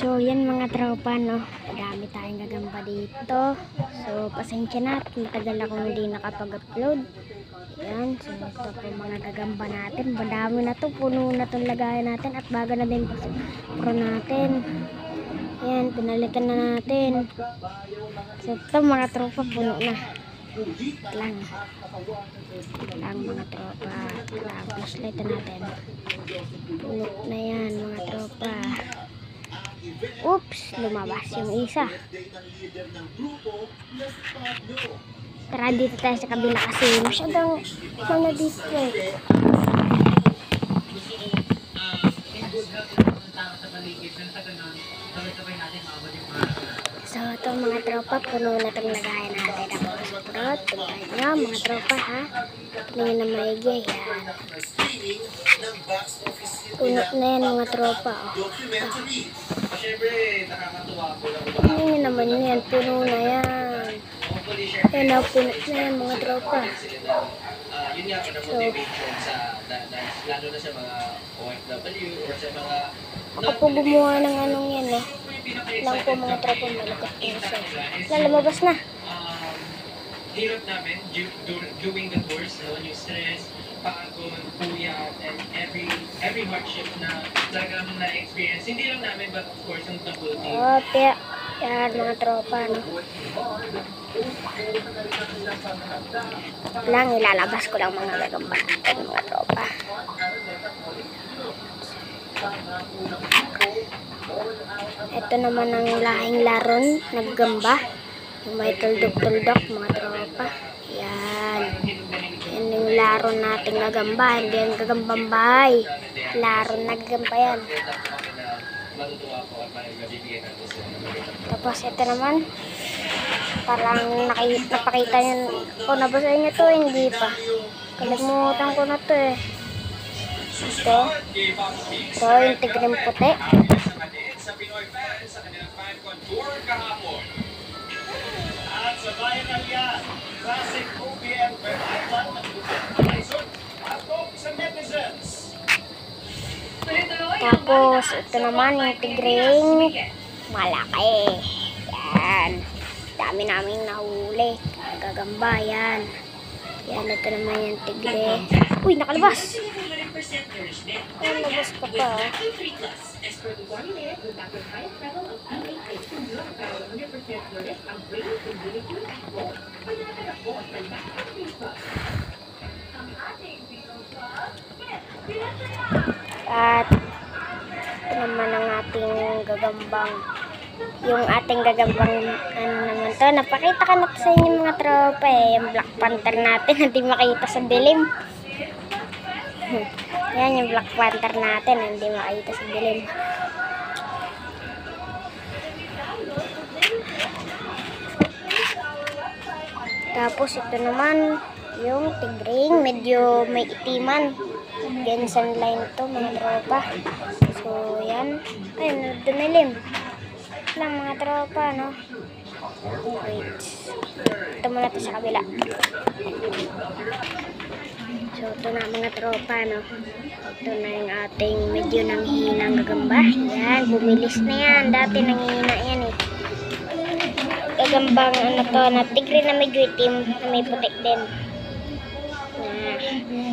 So, yan mga tropa, no. Madami tayong gagamba dito. So, pasensya na. Matagal akong hindi nakapag-upload. Yan. So, ito po mga gagamba natin. Madami na to. Puno na itong lagayan natin. At baga na din pro natin. Yan. Pinalitan na natin. So, ito mga tropa, puno na. Lang mga tropa. Flashlight na natin. Puno na yan mga tropa. Oops, lumabas yung isa. Tara dito tayo sa kabila kasi masyadong ano dito eh. So ito mga tropa, puno na itong lagayan natin. Tapos purot, tingnan nyo mga tropa ha. Tingnan na maigi, yan. Puno na yan mga tropa. Tingnan nyo naman yan, puno na yan. Yan na, puno na yan mga tropa. So, lalo na sa mga OFW or sa mga ako po gumawa ng anong yan eh. Lang po mga tropa malikat po siya. Lumabas na. Hirap namin during the course, yung stress, pagod, puyat, and every hardship na talagang na-experience. Hindi lang namin, but of course, yung double team. Okay. Yan mga tropa, no? Lang, ilalabas ko lang mga gagamba natin, mga tropa. Ito naman ang lahing laron, naggamba. Yung may tuldok-tuldok, mga tropa. Yan. Yan yung laron nating gagamba. Hindi yung gagambang bahay. Laron naggamba yan. Tapos ito naman. Parang napakita nyo. Kung nabasa nyo to, hindi pa. Kalimutan ko na to eh. Ito. Ito yung tigrim puti. Sa Pinoy fans sa kanilang fan contour kahapon. At sa viral yan, classic OPM per Island na Tyson at sa netizens. Tapos ito naman yung tigring malaki. Yan. Dami naming nahuli. Gagamba yan. Yan, ito naman yung tigre. Uy, nakalabas! Nakalabas ka pa. At ito naman ang ating gagambang. Yung ating gagambang ano naman to. Napakita ka na sa inyo mga tropa eh. Yung Black Panther natin. Hindi makita sa dilim. Yan yung Black Panther natin. Hindi makita sa dilim. Tapos ito naman yung tigring. Medyo may itiman. Gensan line to mga tropa. So yan. Ayun, dumilim lang mga tropa, no? Wait. Ito muna to sa kabila. So ito na mga tropa, no? Ito na yung ating medyo nanghihinang gagamba. Yan, bumilis na yan. Dati nanghihina yan eh. Gagambang ano to, na tigre na medyo itim, na may putik din.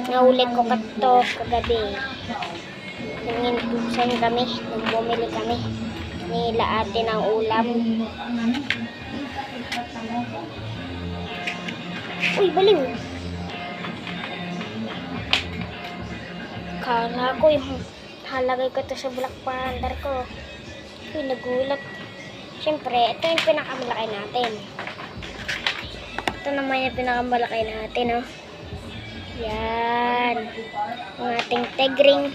Nahulit ko kato kagabi. Nangintusan kami, nung bumili kami. Nila atin ang ulam. Uy, baliw. Kala ko yung halagay ko to sa Black Panther ko. Uy, nagulat. Siyempre, ito yung pinakamalaki natin. Ito naman yung pinakamalaki natin, no? Yan. Ang ating tigring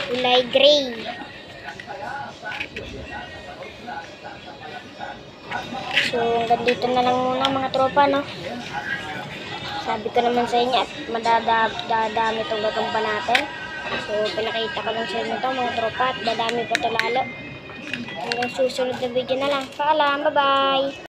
kulay gray. So, hanggang dito na lang muna mga tropa, no? Sabi ko naman sa inyo at madadami itong gagamba natin. So, pinakita ko lang sa inyo ito mga tropa at dadami pa ito lalo. Hanggang susunod na video na lang. Paalam, bye-bye!